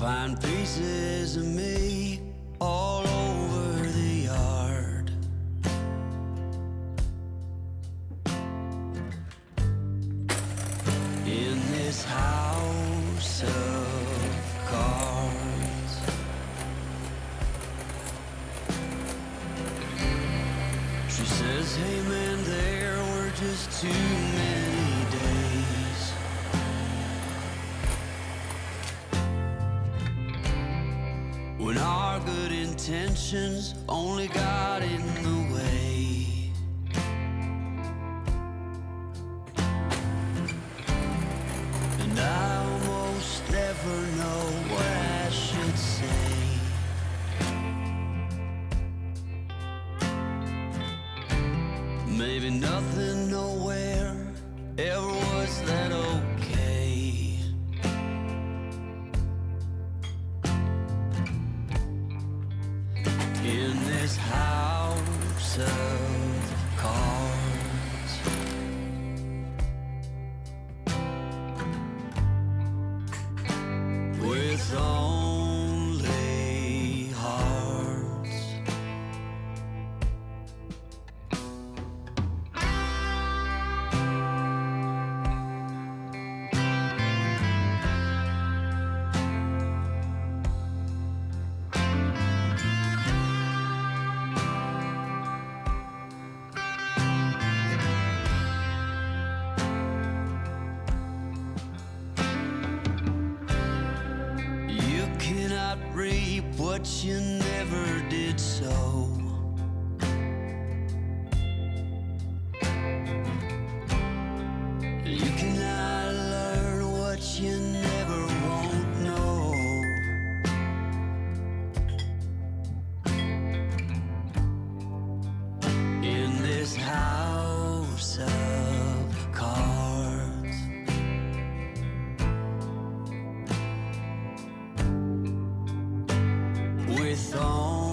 find pieces of me all over the yard. In this house of cards, she says, hey man, there were just too many days. When our good intentions only got in the way. And I almost never know what I should say. Maybe nothing nowhere ever was that okay. In this house of cards, with only hearts. You cannot reap what you never did sow. You cannot learn what you never won't know. In this house of cards, with only